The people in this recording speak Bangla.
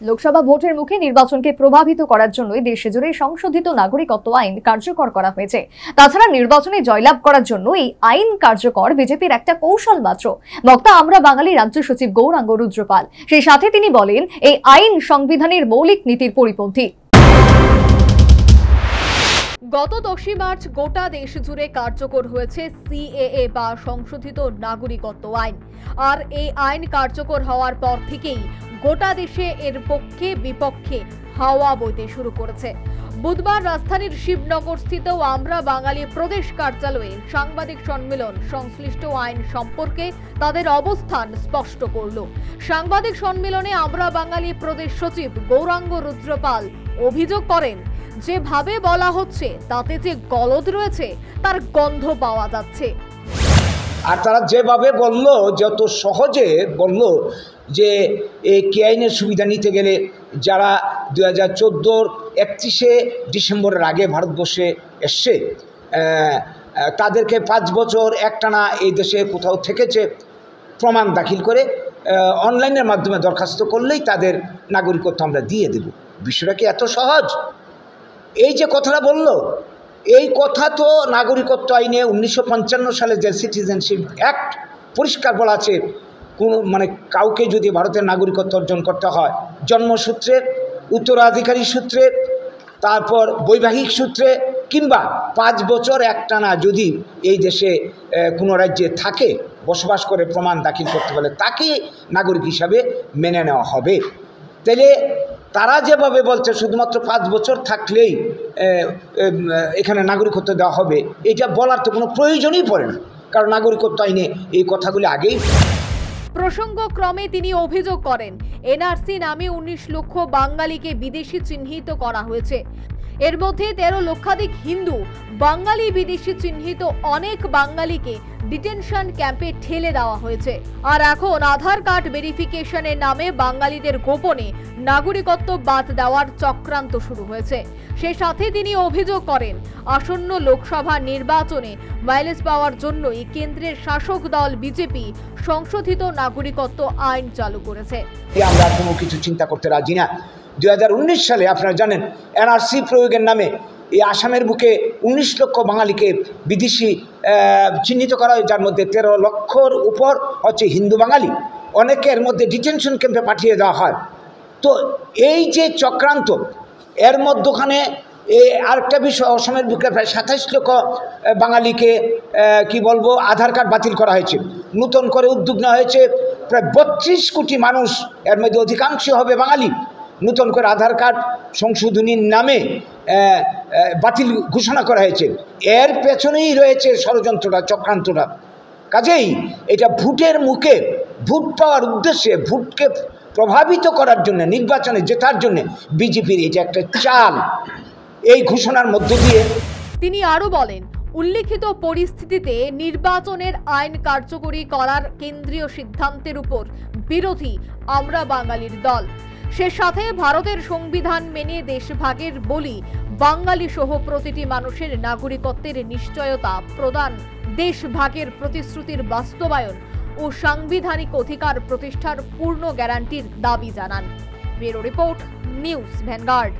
লোকসভা ভোটের মুখে নির্বাচনকে প্রভাবিত করার জন্যই দেশজুড়ে সংশোধিত নাগরিকত্ব আইন কার্যকর করা হয়েছে। তাছাড়া নির্বাচনে জয়লাভ করার জন্য এই আইন কার্যকর বিজেপির একটা কৌশল মাত্র। বক্তা আমরা বাঙালি রাজ্য সচিব গৌরাঙ্গ রুদ্রপাল, সেই সাথে তিনি বলেন এই আইন সংবিধানের মৌলিক নীতির পরিপন্থী। গত 10 মার্চ গোটা দেশ জুড়ে কার্যকর হয়েছে সিএএ বা সংশোধিত নাগরিকত্ব আইন। আর এই আইন কার্যকর হওয়ার পর থেকেই গোটা দেশে এর পক্ষে বিপক্ষে হাওয়া বইতে শুরু করেছে। বুধবার রাজধানীর শিবনগরস্থিত আমরা বাঙালি প্রদেশ কার্যালয়ে সাংবাদিক সম্মেলন সংশ্লিষ্ট আইন সম্পর্কে তাদের অবস্থান স্পষ্ট করল। সাংবাদিক সম্মেলনে আমরা বাঙালি প্রদেশ সচিব গৌরাঙ্গ রুদ্রপাল অভিযোগ করেন, যেভাবে বলা হচ্ছে তাতে যে গলদ রয়েছে তার গন্ধ পাওয়া যাচ্ছে। আর তারা যেভাবে বলল, যত সহজে বলল যে এই কে আইনের সুবিধা নিতে গেলে যারা 2014 31শে ডিসেম্বরের আগে ভারতবর্ষে এসছে তাদেরকে 5 বছর একটানা এই দেশে কোথাও থেকেছে প্রমাণ দাখিল করে অনলাইনের মাধ্যমে দরখাস্ত করলেই তাদের নাগরিকত্ব আমরা দিয়ে দেব। বিষয়টা কি এত সহজ? এই যে কথাটা বলল, এই কথা তো নাগরিকত্ব আইনে 1955 সালে যে সিটিজেনশিপ অ্যাক্ট পরিষ্কার বলা আছে, কোনো কাউকে যদি ভারতের নাগরিকত্ব অর্জন করতে হয় জন্মসূত্রে, উত্তরাধিকারী সূত্রে, তারপর বৈবাহিক সূত্রে কিংবা 5 বছর একটানা যদি এই দেশে কোনো রাজ্যে থাকে বসবাস করে প্রমাণ দাখিল করতে পারলে তাকে নাগরিক হিসাবে মেনে নেওয়া হবে। তাহলে তারা যেভাবে বলছে শুধুমাত্র 5 বছর থাকলেই এখানে নাগরিকত্ব দেওয়া হবে, এটা বলার তো কোনো প্রয়োজনই পড়ে না, কারণ নাগরিকত্ব আইনে এই কথাগুলি আগেই। প্রসঙ্গক্রমে তিনি অভিযোগ করেন, এনআরসি নামে 19 লক্ষ বাঙালিকে বিদেশি চিহ্নিত করা হয়েছে। এর মধ্যে 13 লক্ষাধিক হিন্দু বাঙালি, বিদেশি চিহ্নিত অনেক বাঙালিকে ডিটেনশন ক্যাম্পে ঠেলে দেওয়া হয়েছে। আর এখন আধার কার্ড ভেরিফিকেশনের নামে বাঙালিদের গোপনে নাগরিকত্ব বাদ দেওয়ার চক্রান্ত শুরু হয়েছে। সেই সাথে তিনি অভিযোগ করেন, আসন্ন লোকসভা নির্বাচনে মাইলেজ পাওয়ার জন্যই কেন্দ্রের শাসক দল বিজেপি সংশোধিত নাগরিকত্ব আইন চালু করেছে। আমরা কোনো কিছু চিন্তা করতে রাজি না। 2019 সালে আপনারা জানেন এনআরসি প্রয়োগের নামে এই আসামের বুকে 19 লক্ষ বাঙালিকে বিদেশি চিহ্নিত করা হয়, যার মধ্যে 13 লক্ষর উপর হচ্ছে হিন্দু বাঙালি। অনেকের মধ্যে ডিটেনশন ক্যাম্পে পাঠিয়ে দেওয়া হয়। তো এই যে চক্রান্ত, এর মধ্যখানে আরেকটা বিষয়, অসমের বুকে প্রায় 27 লক্ষ বাঙালিকে আধার কার্ড বাতিল করা হয়েছে। নতুন করে উদ্যোগ নেওয়া হয়েছে, প্রায় 32 কোটি মানুষ, এর মধ্যে অধিকাংশ হবে বাঙালি, নতুন করে আধার কার্ড সংশোধনীর নামে বাতিল ঘোষণা করা হয়েছে। এর পেছনেই রয়েছে ষড়যন্ত্রটা, চক্রান্তটা। কাজেই এটা ভোটের মুখে, ভোট পাওয়ার উদ্দেশ্যে, ভোটকে প্রভাবিত করার জন্য, নির্বাচনে জেতার জন্য বিজেপির এটা একটা চাল। এই ঘোষণার মধ্য দিয়ে তিনি আরো বলেন, উল্লিখিত পরিস্থিতিতে নির্বাচনের আইন কার্যকরী করার কেন্দ্রীয় সিদ্ধান্তের উপর বিরোধী আমরা বাঙালির দল। সে সাথে ভারতের সংবিধান মেনে দেশভাগের বলি বাঙালি সহ প্রতিটি মানুষের নাগরিকত্বের নিশ্চয়তা প্রদান, দেশভাগের প্রতিশ্রুতির বাস্তবায়ন ও সাংবিধানিক অধিকার প্রতিষ্ঠার পূর্ণ গ্যারান্টির দাবি জানান। Bureau report, news vanguard.